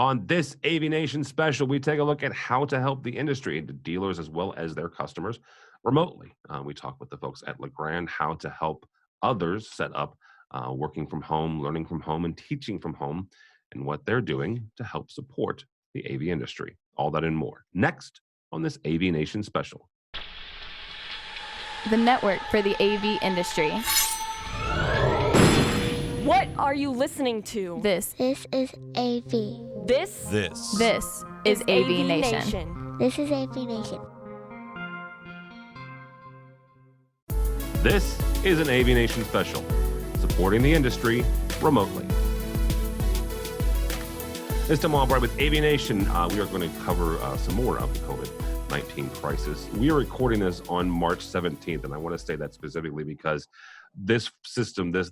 On this AVNation special, we take a look at how to help the industry and the dealers as well as their customers remotely. We talk with the folks at LeGrand how to help others set up working from home, learning from home, and teaching from home, and what they're doing to help support the AV industry. All that and more next on this AVNation special. The network for the AV industry. What are you listening to? This is AV. This is AVNation. This is AVNation. This is an AVNation special, supporting the industry remotely. This time Albright with AVNation. We are going to cover some more of the COVID-19 crisis. We are recording this on March 17th, and I want to say that specifically because this system, this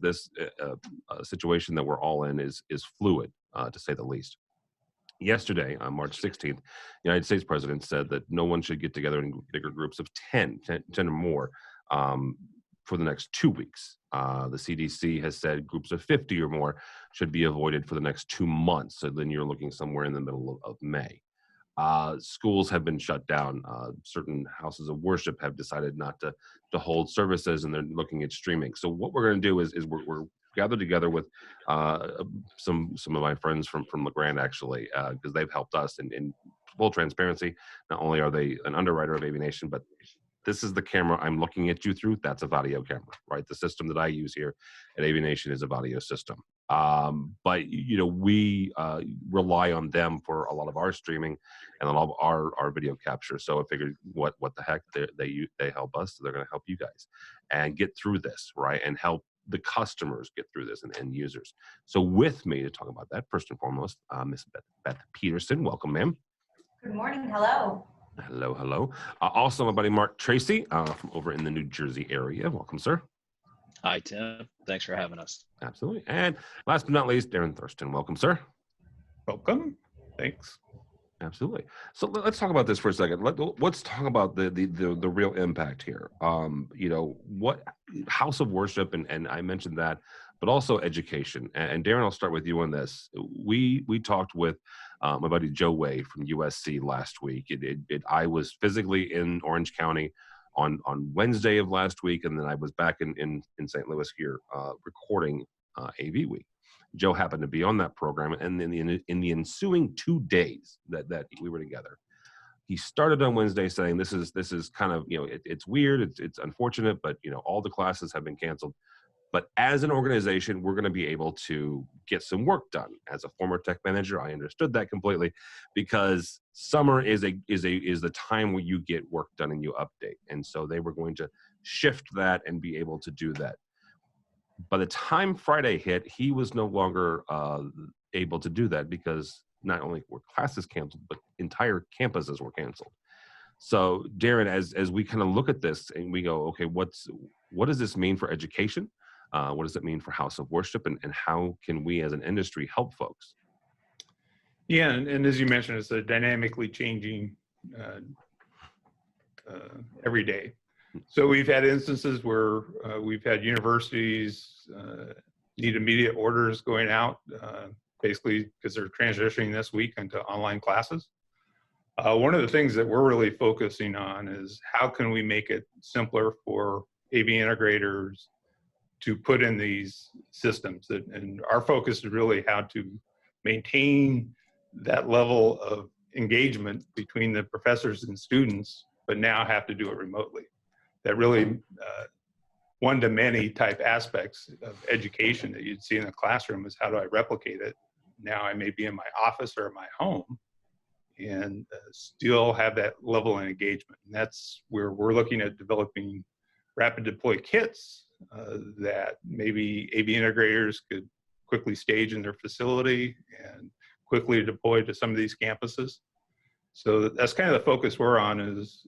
situation that we're all in is fluid, to say the least. Yesterday, on March 16th, the United States president said that no one should get together in bigger groups of 10 or more for the next 2 weeks. The CDC has said groups of 50 or more should be avoided for the next 2 months. So then you're looking somewhere in the middle of May. Schools have been shut down. Certain houses of worship have decided not to hold services, and they're looking at streaming. So what we're going to do is we're gathered together with some of my friends from LeGrand, actually, because they've helped us in full transparency. Not only are they an underwriter of AVNation, but this is the camera I'm looking at you through. That's a Vadio camera, right? The system that I use here at AVNation is a Vadio system. But we rely on them for a lot of our streaming and a lot of our video capture. So I figured, what the heck? They help us, so they're going to help you guys and get through this, right? And help the customers get through this and end users. So with me to talk about that, first and foremost, Miss Beth Peterson. Welcome, ma'am. Good morning. Hello. Hello. Also, my buddy Mark Tracy from over in the New Jersey area. Welcome, sir. Hi, Tim. Thanks for having us. Absolutely. And last but not least, Darren Thurston. Welcome, sir. Welcome. Thanks. Absolutely. So let's talk about this for a second. Let's talk about the real impact here. What house of worship, and I mentioned that, but also education. And Darren, I'll start with you on this. We talked with my buddy Joe Way from USC last week. I was physically in Orange County on Wednesday of last week, and then I was back in St. Louis here recording AV Week. Joe happened to be on that program, and in the ensuing 2 days that we were together, he started on Wednesday saying this is kind of it's weird, it's unfortunate, but all the classes have been canceled. But as an organization, we're going to be able to get some work done. As a former tech manager, I understood that completely, because summer is the time where you get work done and you update. And so they were going to shift that and be able to do that. By the time Friday hit, he was no longer able to do that, because not only were classes canceled, but entire campuses were canceled. So Darren, as we kind of look at this and we go, okay, what does this mean for education? What does it mean for house of worship, and how can we as an industry help folks? Yeah, and as you mentioned, it's a dynamically changing every day. So we've had instances where we've had universities need immediate orders going out, basically because they're transitioning this week into online classes. One of the things that we're really focusing on is how can we make it simpler for AV integrators to put in these systems. And our focus is really how to maintain that level of engagement between the professors and students, but now have to do it remotely. That really one-to-many type aspects of education that you'd see in a classroom is how do I replicate it? Now I may be in my office or my home and still have that level of engagement. And that's where we're looking at developing rapid deploy kits that maybe AV integrators could quickly stage in their facility and quickly deploy to some of these campuses. So that's kind of the focus we're on is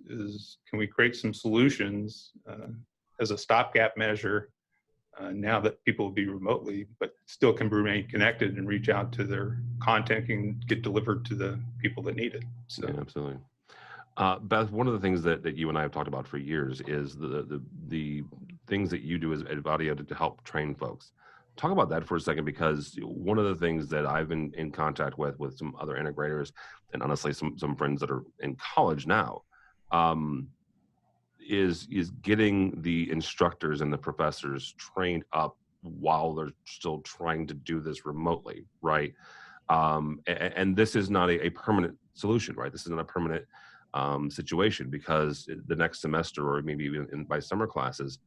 can we create some solutions as a stopgap measure now that people will be remotely, but still can remain connected and reach out to their content and get delivered to the people that need it. So yeah, absolutely. Beth, one of the things that you and I have talked about for years is the things that you do as at Vadio to help train folks. Talk about that for a second, because one of the things that I've been in contact with some other integrators, and honestly some friends that are in college now, um, is getting the instructors and the professors trained up while they're still trying to do this remotely, right? And this is not a permanent solution, right? This is not a permanent situation, because the next semester, or maybe even by summer classes,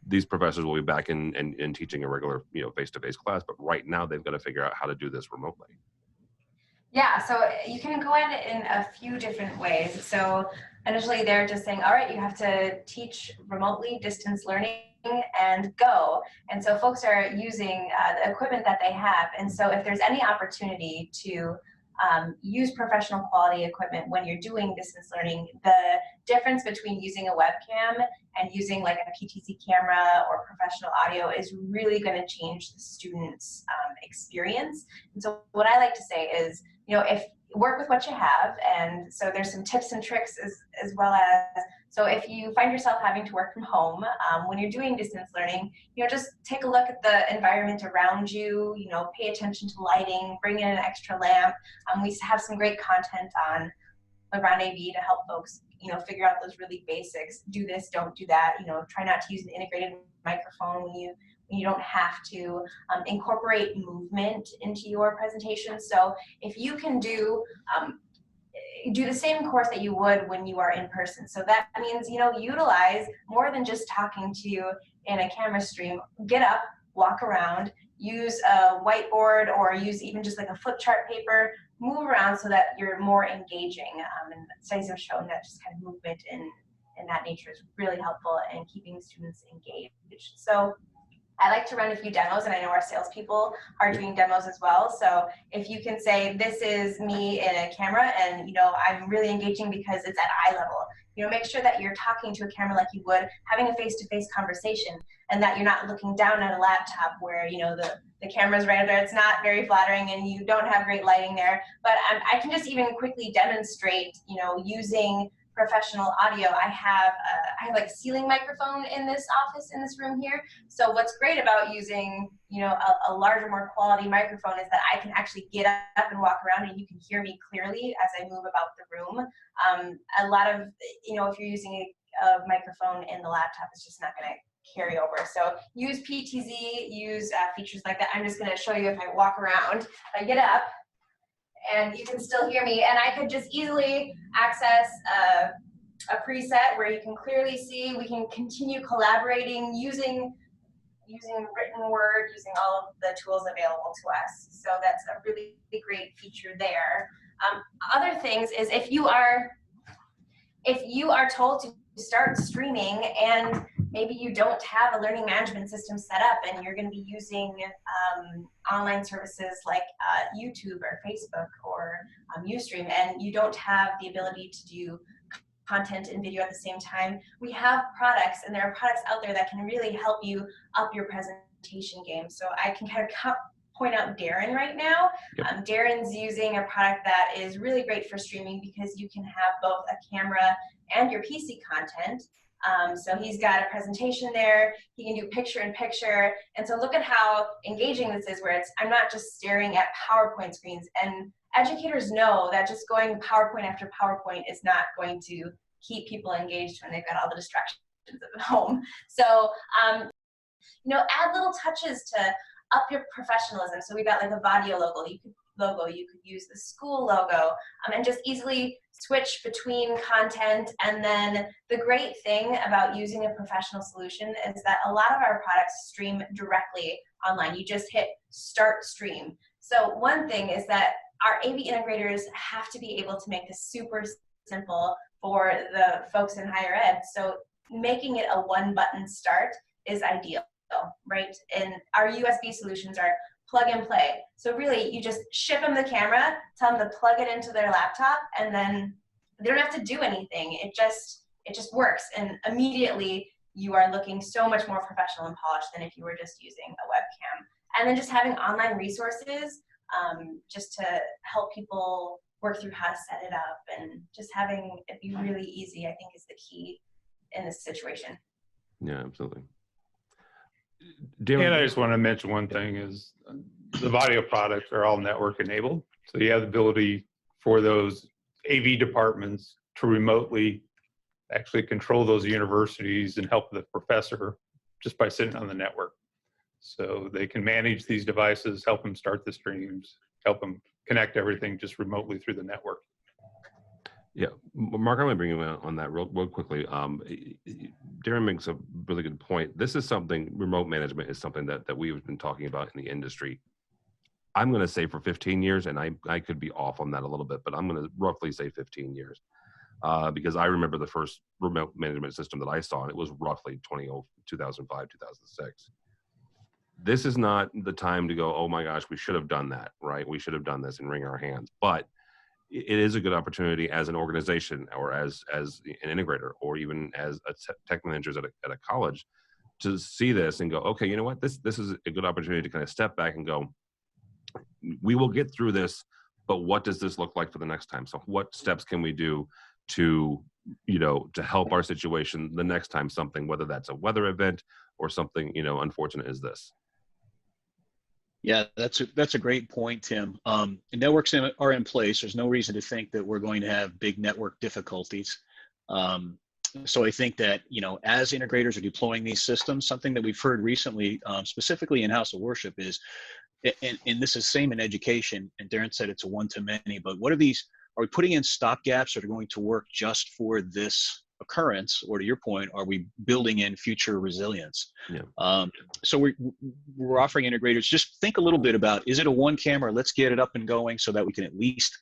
these professors will be back in teaching a regular, face-to-face class. But right now, they've got to figure out how to do this remotely. Yeah, so you can go at it in a few different ways. So initially they're just saying, all right, you have to teach remotely, distance learning, and go. And so folks are using the equipment that they have. And so if there's any opportunity to use professional quality equipment when you're doing distance learning, the difference between using a webcam and using like a PTZ camera or professional audio is really going to change the student's experience. And so what I like to say is, if work with what you have, and so there's some tips and tricks as well as, so if you find yourself having to work from home, when you're doing distance learning, just take a look at the environment around you, pay attention to lighting, bring in an extra lamp. We have some great content on around AV to help folks, figure out those really basics. Do this, don't do that. Try not to use an integrated microphone when you don't have to. Incorporate movement into your presentation. So if you can do the same course that you would when you are in person. So that means, utilize more than just talking to you in a camera stream. Get up, walk around, use a whiteboard, or use even just like a flip chart paper, move around so that you're more engaging. And studies have shown that just kind of movement in that nature is really helpful in keeping students engaged. So I like to run a few demos, and I know our salespeople are doing demos as well. So if you can say, this is me in a camera, and I'm really engaging because it's at eye level. Make sure that you're talking to a camera like you would having a face-to-face conversation, and that you're not looking down at a laptop where the camera's right there. It's not very flattering, and you don't have great lighting there. But I can just even quickly demonstrate, using professional audio. I have like a ceiling microphone in this office, in this room here. So what's great about using, a larger, more quality microphone is that I can actually get up and walk around, and you can hear me clearly as I move about the room. A lot of, if you're using a microphone in the laptop, it's just not going to carry over. So use PTZ, use features like that. I'm just going to show you if I walk around. I get up, and you can still hear me, and I could just easily access a preset where you can clearly see. We can continue collaborating using written word, using all of the tools available to us. So that's a really great feature there. Other things is if you are told to start streaming, and maybe you don't have a learning management system set up, and you're going to be using online services like YouTube or Facebook or Ustream, and you don't have the ability to do content and video at the same time, we have products, and there are products out there that can really help you up your presentation game. So I can kind of point out Darren right now. Yep. Darren's using a product that is really great for streaming because you can have both a camera and your PC content. So he's got a presentation there. He can do picture-in-picture. And so look at how engaging this is, where I'm not just staring at PowerPoint screens. And educators know that just going PowerPoint after PowerPoint is not going to keep people engaged when they've got all the distractions at home. So, add little touches to up your professionalism. So we got like a Vadio logo. You could use the school logo, and just easily switch between content. And then the great thing about using a professional solution is that a lot of our products stream directly online. You just hit start stream. So one thing is that our AV integrators have to be able to make this super simple for the folks in higher ed. So making it a one-button start is ideal, right? And our USB solutions are plug and play. So really, you just ship them the camera, tell them to plug it into their laptop, and then they don't have to do anything. It just works, and immediately you are looking so much more professional and polished than if you were just using a webcam. And then just having online resources just to help people work through how to set it up, and just having it be really easy, I think, is the key in this situation. Yeah, absolutely. Darren, And I just want to mention one thing is the audio products are all network enabled. So you have the ability for those AV departments to remotely actually control those universities and help the professor just by sitting on the network. So they can manage these devices, help them start the streams, help them connect everything just remotely through the network. Yeah, Mark, I'm going to bring you in on that real quickly. Darren makes a really good point. This is something, remote management is something that we've been talking about in the industry. I'm going to say for 15 years, and I could be off on that a little bit, but I'm going to roughly say 15 years. Because I remember the first remote management system that I saw, and it was roughly 2005, 2006. This is not the time to go, oh my gosh, we should have done that, right? We should have done this and wring our hands. But it is a good opportunity as an organization or as an integrator or even as a tech managers at a college to see this and go, okay, you know what? This is a good opportunity to kind of step back and go, we will get through this, but what does this look like for the next time? So what steps can we do to help our situation the next time something, whether that's a weather event or something, unfortunate as this? Yeah, that's a great point, Tim. The networks are in place. There's no reason to think that we're going to have big network difficulties. So I think that, as integrators are deploying these systems, something that we've heard recently, specifically in House of Worship is, and this is same in education, and Darren said it's a one-to-many, but are we putting in stopgaps that are going to work just for this occurrence, or to your point, are we building in future resilience? Yeah. So we're offering integrators, just think a little bit about, is it a one camera? Let's get it up and going so that we can at least,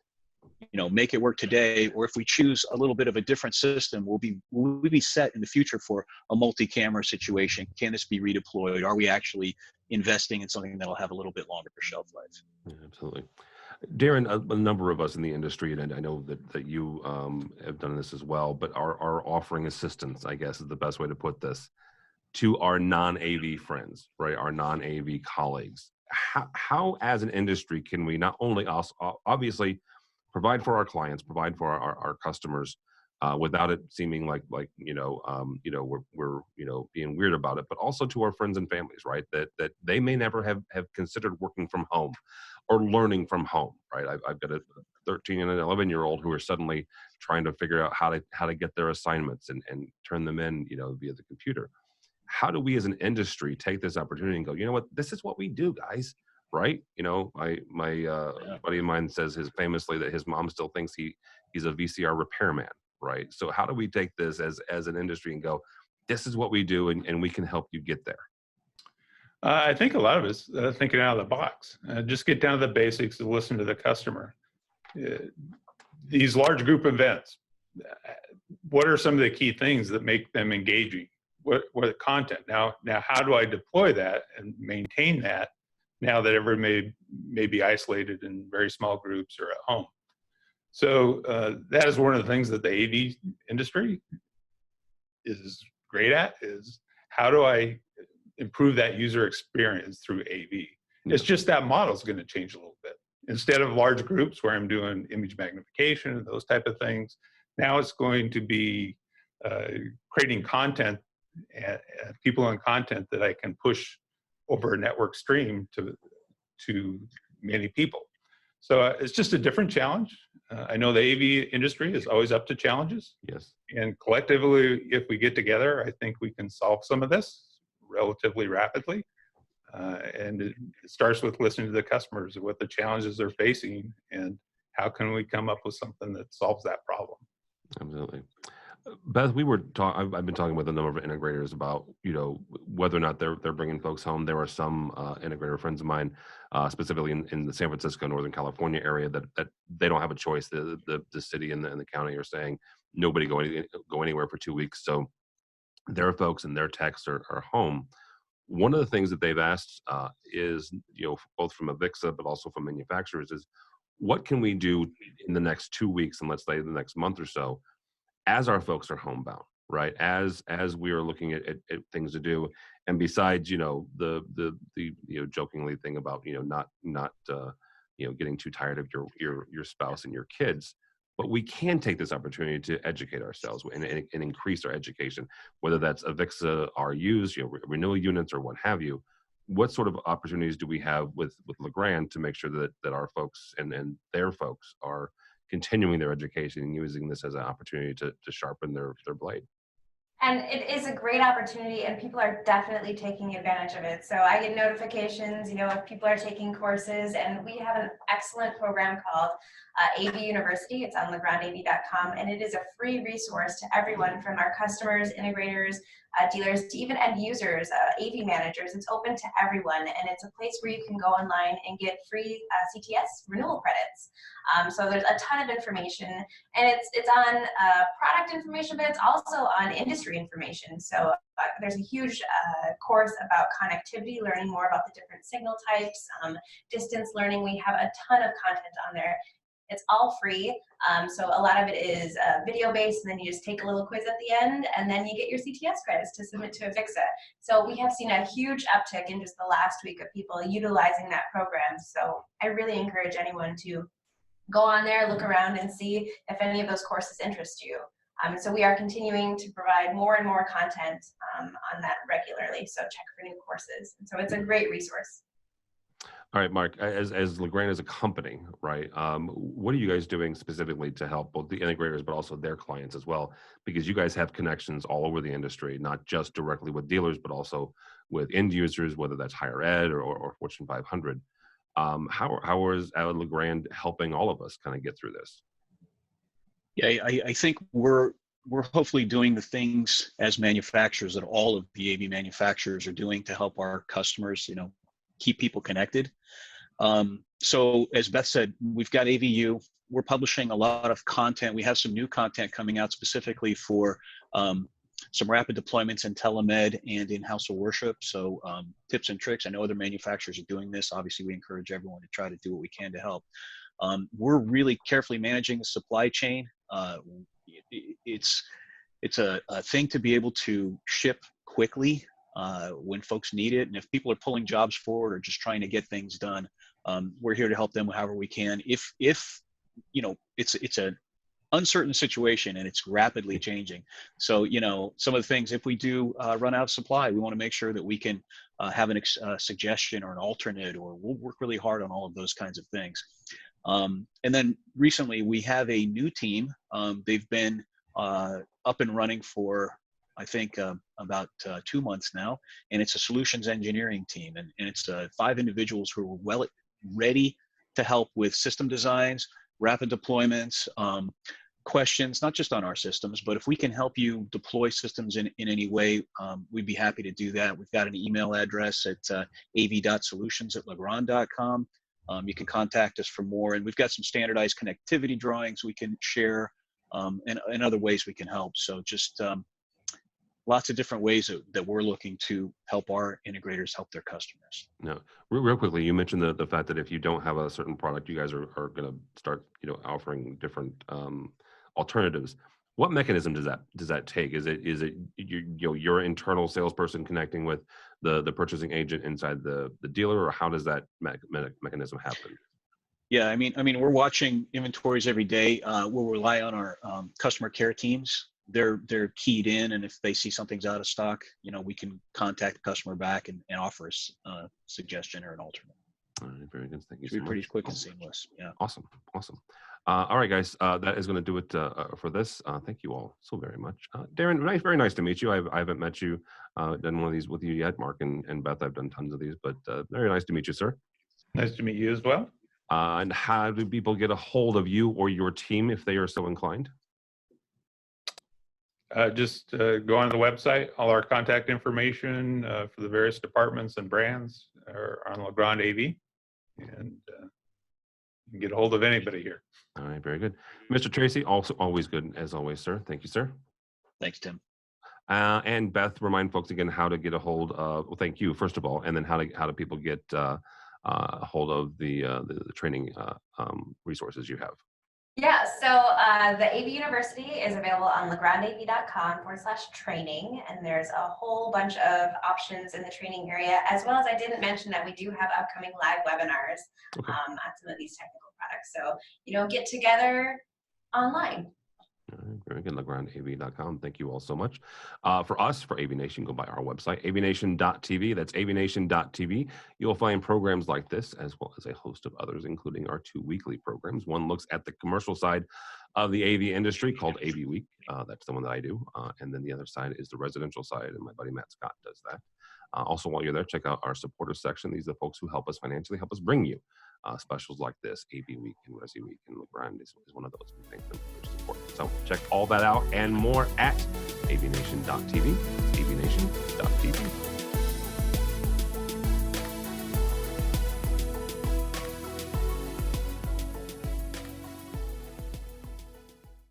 make it work today. Or if we choose a little bit of a different system, will we be set in the future for a multi-camera situation? Can this be redeployed? Are we actually investing in something that'll have a little bit longer shelf life? Yeah, absolutely. Darren, a number of us in the industry, and I know that you have done this as well, but are offering assistance, I guess is the best way to put this, to our non-AV friends, right? Our non-AV colleagues. How as an industry can we not only obviously provide for our clients, provide for our customers, without it seeming like we're being weird about it, but also to our friends and families, right? That they may never have considered working from home or learning from home, right? I've got a 13 and an 11-year-old who are suddenly trying to figure out how to get their assignments and turn them in, via the computer. How do we as an industry take this opportunity and go, you know what, this is what we do, guys, right? My buddy of mine says famously that his mom still thinks he's a VCR repairman, right? So how do we take this as an industry and go, this is what we do, and we can help you get there? I think a lot of us thinking out of the box. Just get down to the basics and listen to the customer. These large group events, what are some of the key things that make them engaging? What are the content? Now, how do I deploy that and maintain that now that everybody may be isolated in very small groups or at home? So that is one of the things that the AV industry is great at, is how do I improve that user experience through AV? Yeah. It's just that model is going to change a little bit. Instead of large groups where I'm doing image magnification and those type of things, now it's going to be creating content and people and content that I can push over a network stream to many people. So it's just a different challenge. I know the AV industry is always up to challenges. Yes. And collectively, if we get together, I think we can solve some of this relatively rapidly. And it starts with listening to the customers and what the challenges they're facing and how can we come up with something that solves that problem. Absolutely. Beth, I've been talking with a number of integrators about, whether or not they're bringing folks home. There are some integrator friends of mine, specifically in the San Francisco, Northern California area, that they don't have a choice. The city and the county are saying nobody go anywhere for 2 weeks. So their folks and their techs are home. One of the things that they've asked is, both from Avixa, but also from manufacturers, is what can we do in the next 2 weeks, and let's say the next month or so, as our folks are homebound, right? As we are looking at things to do, and besides, the jokingly thing about, not getting too tired of your spouse and your kids, but we can take this opportunity to educate ourselves and increase our education, whether that's AVIXA RUs, renewal units, or what have you. What sort of opportunities do we have with LeGrand to make sure that our folks and their folks are continuing their education and using this as an opportunity to sharpen their blade? And it is a great opportunity, and people are definitely taking advantage of it. So I get notifications, if people are taking courses, and we have an excellent program called AV University. It's on legrandav.com, and it is a free resource to everyone from our customers, integrators, dealers, to even end users, AV managers. It's open to everyone, and it's a place where you can go online and get free CTS renewal credits. So there's a ton of information, and it's on product information, but it's also on industry information. So there's a huge course about connectivity, learning more about the different signal types, distance learning. We have a ton of content on there. It's all free, so a lot of it is video-based, and then you just take a little quiz at the end, and then you get your CTS credits to submit to AVIXA. So we have seen a huge uptick in just the last week of people utilizing that program. So I really encourage anyone to go on there, look around, and see if any of those courses interest you. So we are continuing to provide more and more content on that regularly, so check for new courses. And so it's a great resource. All right, Mark, as LeGrand as a company, right, what are you guys doing specifically to help both the integrators but also their clients as well? Because you guys have connections all over the industry, not just directly with dealers, but also with end users, whether that's higher ed or Fortune 500. How is LeGrand helping all of us kind of get through this? Yeah, I think we're hopefully doing the things as manufacturers that all of the AV manufacturers are doing to help our customers, keep people connected. So as Beth said, we've got AVU. We're publishing a lot of content. We have some new content coming out specifically for some rapid deployments in telemed and in house of worship. So tips and tricks. I know other manufacturers are doing this. Obviously, we encourage everyone to try to do what we can to help. We're really carefully managing the supply chain. It's a thing to be able to ship quickly when folks need it. And if people are pulling jobs forward or just trying to get things done, we're here to help them however we can. If it's an uncertain situation and it's rapidly changing. So, some of the things, if we do run out of supply, we want to make sure that we can have a suggestion or an alternate, or we'll work really hard on all of those kinds of things. And then recently we have a new team. They've been up and running for, I think, about 2 months now, and it's a solutions engineering team, and it's 5 individuals who are well ready to help with system designs, rapid deployments, questions, not just on our systems, but if we can help you deploy systems in any way, we'd be happy to do that. We've got an email address at av.solutions@legrand.com. You can contact us for more, and we've got some standardized connectivity drawings we can share, and other ways we can help. So just lots of different ways that we're looking to help our integrators help their customers. No, real quickly, you mentioned the fact that if you don't have a certain product, you guys are going to start, offering different alternatives. What mechanism does that take? Is it your internal salesperson connecting with the purchasing agent inside the dealer, or how does that mechanism happen? Yeah, I mean, we're watching inventories every day. We'll rely on our customer care teams. They're keyed in, and if they see something's out of stock, we can contact the customer back and offer a suggestion or an alternate. All right, very good. Thank you. Should be pretty quick and seamless. Yeah. Awesome. All right, guys, that is going to do it for this. Thank you all so very much. Darren, very nice to meet you. I haven't met you, done one of these with you yet. Mark and Beth, I've done tons of these, but very nice to meet you, sir. Nice to meet you as well. And how do people get a hold of you or your team if they are so inclined? Just go on the website. All our contact information for the various departments and brands are on LeGrand AV, and you can get a hold of anybody here. All right, very good. Mr. Tracy, also always good as always, sir. Thank you, sir. Thanks, Tim. And Beth, remind folks again how to get a hold of. Well, thank you first of all, and then how do people get a hold of the training resources you have? Yeah, so the AV University is available on legrandav.com/training, and there's a whole bunch of options in the training area, as well as I didn't mention that we do have upcoming live webinars on some of these technical products. So, get together, online. All right, very good. LegrandAV.com. Thank you all so much. For us, for AVNation, go by our website, avnation.tv. That's avnation.tv. You'll find programs like this, as well as a host of others, including our 2 weekly programs. One looks at the commercial side of the AV industry called AV Week. That's the one that I do. And then the other side is the residential side, and my buddy Matt Scott does that. Also, while you're there, check out our supporter section. These are the folks who help us financially, help us bring you specials like this. AV Week and Resi Week and LeGrand is one of those. We thank them for their support. So check all that out and more at avnation.tv. avnation.tv.